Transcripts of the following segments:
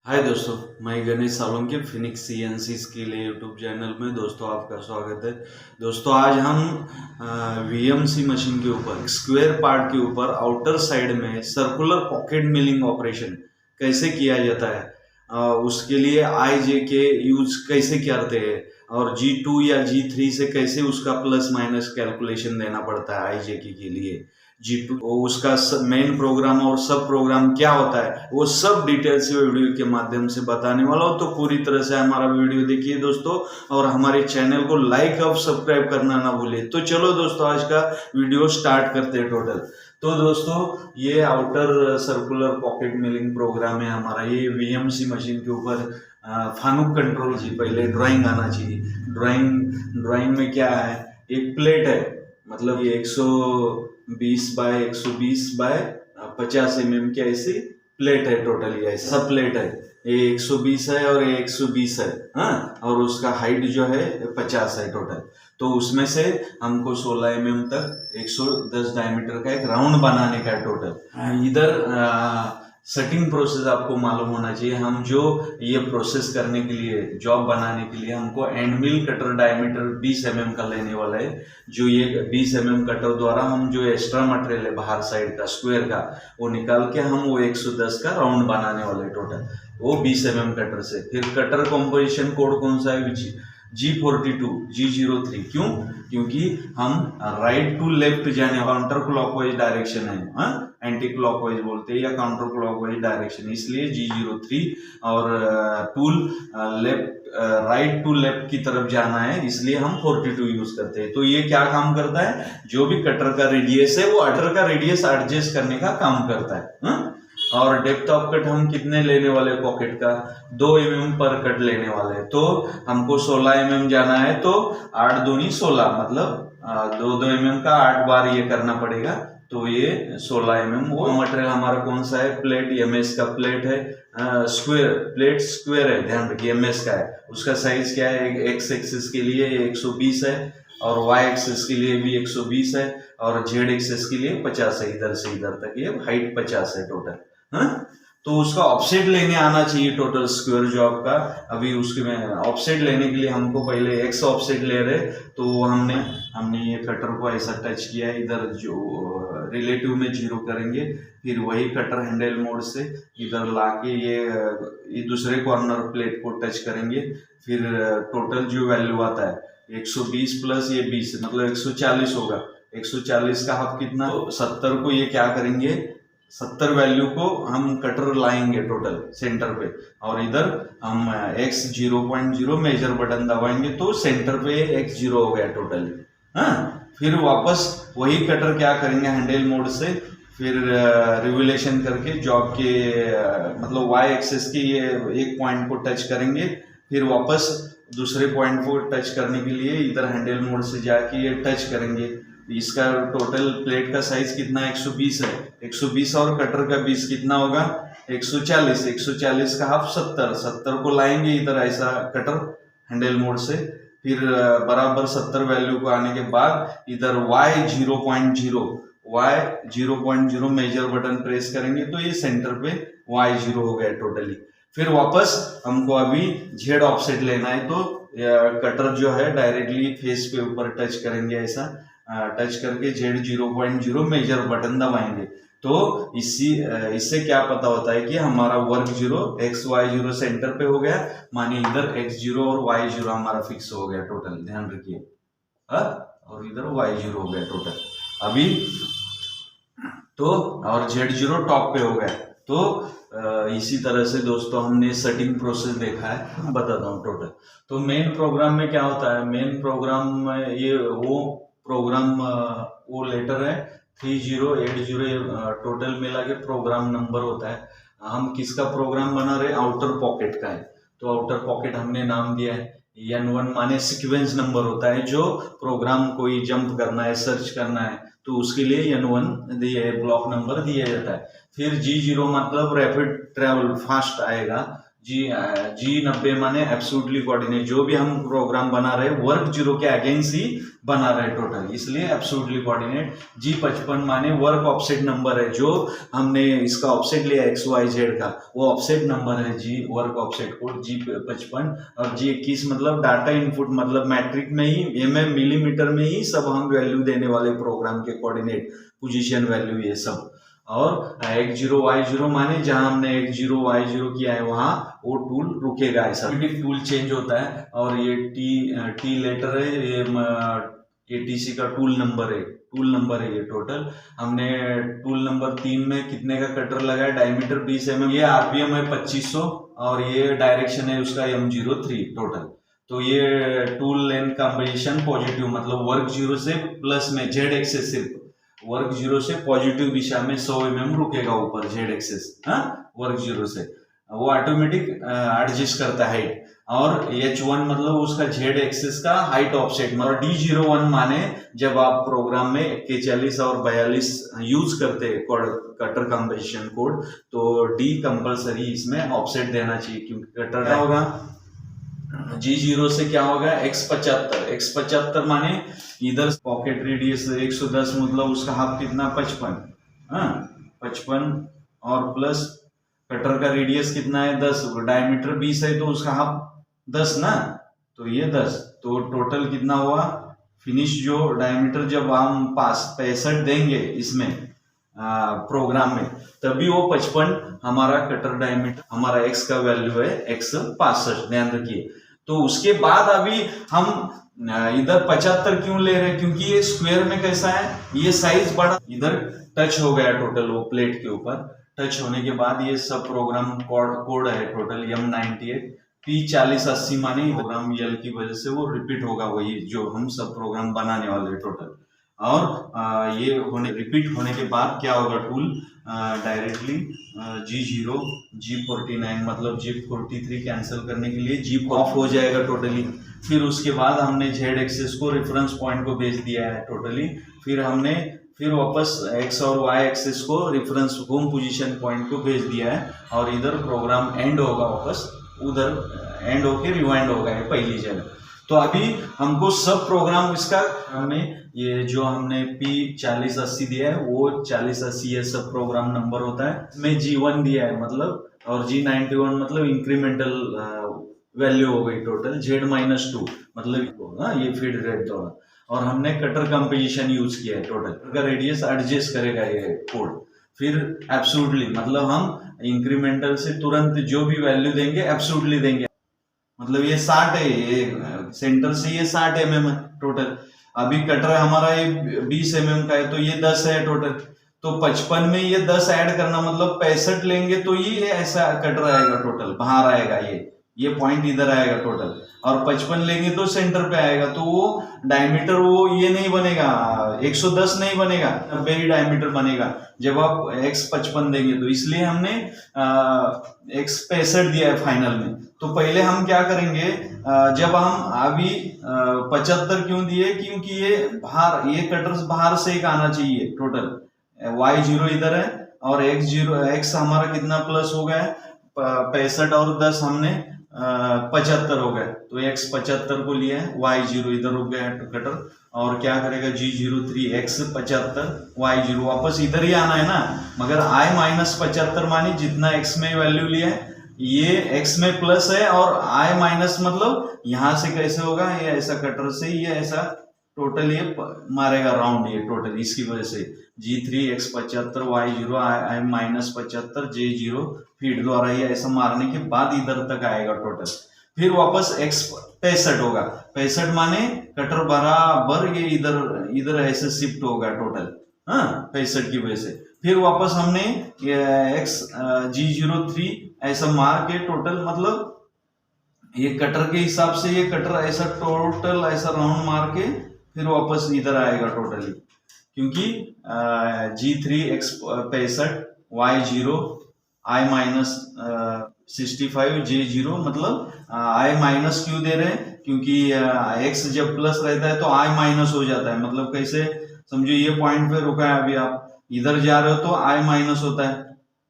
हाय दोस्तों, मैं Ganesh Salunke Phoenix CNC के लिए यूट्यूब चैनल में दोस्तों आपका स्वागत है। दोस्तों आज हम वीएमसी मशीन के ऊपर स्क्वायर पार्ट के ऊपर आउटर साइड में सर्कुलर पॉकेट मिलिंग ऑपरेशन कैसे किया जाता है, उसके लिए आईजे के यूज कैसे करते हैं और G2 या G3 से कैसे उसका प्लस माइनस कैलकुलेशन देना पड़ता है आईजे के लिए। G2 उसका मेन प्रोग्राम और सब प्रोग्राम क्या होता है वो सब डिटेल से वीडियो के माध्यम से बताने वाला हूँ। तो पूरी तरह से हमारा वीडियो देखिए दोस्तों, और हमारे चैनल को लाइक और सब्सक्राइब करना ना भूलिए। तो चलो दोस्तों आज का वीडियो स्टार्ट करते हैं टोटल। तो दोस्तों ये outer circular pocket milling program है हमारा, ये वीएमसी मशीन के ऊपर फानुक कंट्रोल जी। पहले ड्राइंग आना चाहिए। ड्राइंग में क्या है, एक प्लेट है, मतलब ये 120 बाय 120 बाय 50 mm की ऐसी प्लेट है टोटल। ये सब प्लेट है, ये 120 है और ये 120 है, हाँ, और उसका हाइट जो है 50 है टोटल। तो उसमें से हमको 16 mm तक 110 डायमीटर का एक राउंड बनाने का है टोटल। इधर सेटिंग प्रोसेस आपको मालूम होना चाहिए। हम जो ये प्रोसेस करने के लिए, जॉब बनाने के लिए हमको and mill cutter diameter 20 mm का लेने वाला है। जो ये 20 mm कटर द्वारा हम जो एक्स्ट्रा मटेरियल है बाहर साइड का स्क्वायर का वो निकाल के हम वो 110 का राउंड बनाने वाले टोटल, वो 20 mm कटर से। फिर कटर कॉम्पोजिशन कोड कौन सा है, G42 G03। क्यों? क्योंकि हम राइट टू लेफ्ट जाने, काउंटर क्लॉकवाइज डायरेक्शन है, एंटी क्लॉकवाइज बोलते हैं या काउंटर क्लॉकवाइज डायरेक्शन, इसलिए G03। और tool left right to left की तरफ जाना है, इसलिए हम 42 यूज करते हैं। तो ये क्या काम करता है, जो भी कटर का रेडियस है वो कटर का रेडियस एडजस्ट करने का काम करता है। और डेप्थ ऑफ कट हम कितने लेने वाले पॉकेट का, 2 mm पर कट लेने वाले। तो हमको 16 mm जाना है, तो 8 दूनी 16, मतलब 2 mm का 8 बार ये करना पड़ेगा। तो ये 16 mm। वो मटेरियल हमारा कौन सा है, प्लेट एमएस का प्लेट है, स्क्वायर प्लेट, स्क्वायर है, ध्यान रखिए एमएस का है। उसका साइज क्या है, एक्स एक्सिस के लिए 120 है और वाई एक्सिस के लिए भी 120 है और जेड एक्सिस के लिए 50 है। इधर से इधर तक ये हाइट 50 है टोटल। हाँ, तो उसका ऑफसेट लेने आना चाहिए टोटल स्क्वायर जॉब का। अभी उसके में ऑफसेट लेने के लिए हमको पहले एक्स ऑफसेट ले रहे, तो हमने ये कटर को ऐसा टच किया है, इधर जो रिलेटिव में 0 करेंगे, फिर वही कटर हैंडल मोड से इधर लाके ये दूसरे कॉर्नर प्लेट को टच करेंगे। फिर टोटल जो वैल्यू आता है 120 प्लस ये 20, मतलब 140 होगा। 140 का हाफ कितना, तो 70 को ये क्या करेंगे, 70 वैल्यू को हम कटर लाएंगे टोटल सेंटर पे, और इधर हम x 0.0 मेजर बटन दबाएंगे तो सेंटर पे x 0 हो गया टोटली। हाँ, फिर वापस वही कटर क्या करेंगे, हैंडल मोड से फिर रिवोल्यूशन करके जॉब के मतलब y एक्सिस के ये एक पॉइंट को टच करेंगे। फिर वापस दूसरे पॉइंट को टच करने के लिए इधर हैंडल मोड से जाके ये टच करेंगे। इसका टोटल प्लेट का साइज कितना, 120 है, 120 और कटर का 20 कितना होगा, 140। 140 का हाफ 70 को लाएंगे इधर ऐसा कटर हैंडल मोड से। फिर बराबर 70 वैल्यू को आने के बाद इधर y 0.0 मेजर बटन प्रेस करेंगे तो ये सेंटर पे y 0 हो गया टोटली। फिर वापस हमको अभी जेड ऑफसेट लेना है, तो कटर जो है डायरेक्टली फेस पे ऊपर टच करेंगे, ऐसा टच करके जेड 0.0 मेजर बटन दबाएंगे। तो इससे क्या पता होता है कि हमारा वर्क 0 एक्स वाई 0 सेंटर पे हो गया, मानिए इधर x 0 और y 0 हमारा फिक्स हो गया टोटल, ध्यान रखिए। और इधर y 0 हो गया टोटल अभी, तो और z 0 टॉप पे हो गया। तो इसी तरह से दोस्तों हमने सेटिंग प्रोसेस देखा है, बताता हूँ टोटल। तो मेन प्रोग्राम में क्या होता है, मेन प्रोग्राम में ये वो प्रोग्राम वो लेटर है 3080, टोटल मिला के प्रोग्राम नंबर होता है। हम किसका प्रोग्राम बना रहे, आउटर पॉकेट का है। तो आउटर पॉकेट हमने नाम दिया है N1, माने सीक्वेंस नंबर होता है। जो प्रोग्राम कोई जंप करना है, सर्च करना है, तो उसके लिए N1 ब्लॉक नंबर दिया जाता है। फिर G0 मतलब रैपिड ट्रेवल, फास्ट आएगा, G90 माने एब्सोल्युटली कोऑर्डिनेट, जो भी हम प्रोग्राम बना रहे वर्क जीरो के अगेंस्ट ही बना रहे टोटल, इसलिए एब्सोल्युटली कोऑर्डिनेट। G55 माने वर्क ऑफसेट नंबर है, जो हमने इसका ऑफसेट लिया XYZ का, वो ऑफसेट नंबर है जी, वर्क ऑफसेट कोड G55। और G21 मतलब डाटा इनपुट, मतलब मैट्रिक में ही मिलीमीटर में ही सब हम वैल्यू देने वाले प्रोग्राम के कोऑर्डिनेट, पोजीशन वैल्यू ये सब। और X0Y0 माने जहां हमने X0Y0 किया है वहां वो टूल रुकेगा, ऐसा टूल चेंज होता है। और ये टी लेटर है, ये ATC का टूल नंबर है ये टोटल। हमने टूल नंबर 3 में कितने का कटर लगाया, डायमीटर 20 mm, ये RPM है 2500 और ये डायरेक्शन है उसका M03 टोटल। तो ये टूल लेंथ कंपोजिशन पॉजिटिव, मतलब वर्क जीरो से प्लस में जेड एक्सेस, सिर्फ वर्क जीरो से पॉजिटिव दिशा में 100 mm रुकेगा ऊपर जेड एक्सेस, वर्क जीरो से वो ऑटोमेटिक एडजस्ट करता है हाइट। और H1 मतलब उसका जेड एक्सेस का हाइट ऑफसेट। और D01 माने जब आप प्रोग्राम में K40 और 42 यूज करते हैं कटर कंपोजिशन कोड, तो D कंपलसरी इसमें ऑफसेट देना चाहिए, क्योंकि कटर क्या होगा G0 से क्या होगा X75 माने इधर पॉकेट रेडियस 110, मतलब उसका हाफ कितना 55 और प्लस कटर का रेडियस कितना है 10, डायमीटर 20 है तो उसका हाफ 10 ना, तो ये 10, तो टोटल कितना हुआ फिनिश जो डायमीटर जब हम 65 देंगे इसमें प्रोग्राम में, तभी वो 55 हमारा कटर डायमीटर, हमारा x का वैल्यू है X65, ध्यान रखिए। तो उसके बाद अभी हम इधर 75 क्यों ले रहे हैं, क्योंकि ये स्क्वायर में कैसा है, ये साइज बड़ा, इधर टच हो गया टोटल, वो प्लेट के ऊपर टच होने के बाद ये सब प्रोग्राम कोड है टोटल M98 P4080 माने प्रोग्राम यल की वजह से वो रिपीट होगा, वही जो हम सब प्रोग्राम बनाने वाले हैं टोटल। और ये रिपीट होने के बाद क्या होगा, टूल डायरेक्टली G0 G49 मतलब G43 कैंसिल करने के लिए G ऑफ हो जाएगा टोटली। फिर उसके बाद हमने जेड एक्सेस को रेफरेंस पॉइंट को भेज दिया है टोटली। फिर वापस एक्स और वाई एक्सेस को रेफरेंस होम पोजीशन पॉइंट को भेज दिया है, और इधर प्रोग्राम एंड होगा, वापस उधर एंड होके रिवाइंड होगा ये पहली जगह। तो अभी हमको सब प्रोग्राम इसका हमें ये जो हमने P4080 दिया है वो 4080 ये सब प्रोग्राम नंबर होता है, इसमें G1 दिया है मतलब, और G91 मतलब इंक्रीमेंटल वैल्यू हो गई टोटल, Z-2 मतलब ये फीड रेट दोनों। और हमने कटर कंपोजिशन यूज किया है टोटल, का रेडियस एडजस्ट करेगा ये कोड। फिर एब्सोल्युटली मतलब हम इंक्रीमेंटल से तुरंत जो भी वैल्यू देंगे एब्सोल्युटली देंगे, मतलब ये 60 है, ये सेंटर से ये 60 mm है टोटल। अभी कटर हमारा ये 20 mm का है तो ये 10 है टोटल, तो 55 में ये 10 ऐड करना मतलब 65 लेंगे तो ये ऐसा कटर आएगा टोटल, बाहर आएगा ये पॉइंट इधर आएगा टोटल। और 55 लेंगे तो सेंटर पे आएगा, तो वो डायमीटर वो ये नहीं बनेगा 110 नहीं बनेगा, 90 ही डायमीटर बनेगा जब आप X55 देंगे। तो इसलिए हमने X65 दिया है फाइनल में। तो पहले हम क्या करेंगे, जब हम अभी 75 क्यों दिए, क्योंकि ये बाहर, ये कटर्स बाहर से एक आना चाहिए टोटल। Y0 इधर है और X हमारा कितना प्लस हो गया 65 और 10 हमने 75 हो गए, तो X75 को लिया है, Y0 इधर रुक गया कटर, और क्या करेगा G03 X75 Y0 वापस इधर ही आना है ना, मगर I-75 मानी जितना X में वैल्यू लिया है ये X में प्लस है, और I माइनस मतलब यहाँ से कैसे होगा, ये ऐसा कटर से ये ऐसा टोटल ये मारेगा राउंड ये टोटल, इसकी वजह से G3 X75 Y0 I-75 J0 feed द्वारा ये ऐसा मारने के बाद इधर तक आएगा टोटल। फिर वापस X65 होगा, 65 माने कटर बराबर ये इधर ऐसे शिफ्ट होगा टोटल, 65 की वजह से। फिर वापस हमने G03 ऐसा मार के टोटल, मतलब ये कटर के हिसाब से ये कटर ऐसा टोटल ऐसा राउंड मार के फिर वापस इधर आएगा टोटली, क्योंकि G3 X65 Y0 I-65 J0 मतलब I माइनस क्यों दे रहे हैं, क्योंकि X जब प्लस रहता है तो I माइनस हो जाता है, मतलब कैसे समझो, ये पॉइंट पे रुका है, अभी आप इधर जा रहे हो तो I माइनस होता है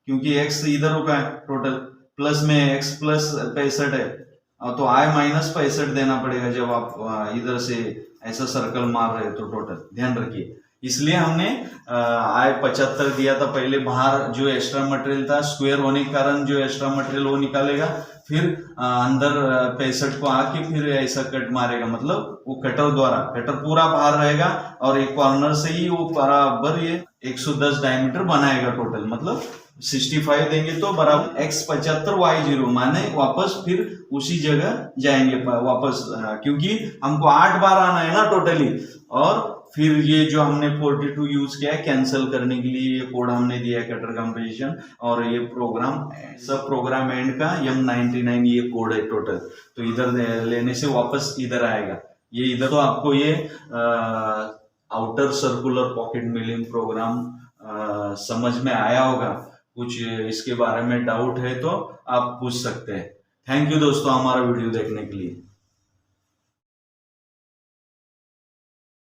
क्योंकि X इधर रुका है टोटल, प्लस में x प्लस 65 है तो i माइनस 65 देना पड़ेगा जब आप इधर से ऐसा सर्कल मार रहे हो तो टोटल ध्यान रखिए। इसलिए हमने i 75 दिया था पहले, बाहर जो एक्स्ट्रा मटेरियल था स्क्वायर होने के कारण जो एक्स्ट्रा मटेरियल वो निकालेगा, फिर अंदर 65 को आके फिर ऐसा कट मारेगा, मतलब वो कटर द्वारा, कटर पूरा बाहर रहेगा और एक कॉर्नर से ही वो बराबर ये 110 डायमीटर बनाएगा टोटल, मतलब 65 देंगे तो बराबर x 75 y 0, माने वापस फिर उसी जगह जाएंगे वापस, क्योंकि हमको 8 बार आना है ना टोटली। और फिर ये जो हमने 42 यूज किया है कैंसिल करने के लिए, ये कोड हमने दिया है कटर कंपोजिशन, और ये प्रोग्राम सब प्रोग्राम एंड का M99 ये कोड है टोटल। तो इधर लेने से वापस इधर आएगा ये, इधर तो आपको ये outer circular pocket milling program समझ में आया होगा। कुछ इसके बारे में डाउट है तो आप पूछ सकते हैं। थैंक यू दोस्तों हमारा वीडियो देखने के लिए।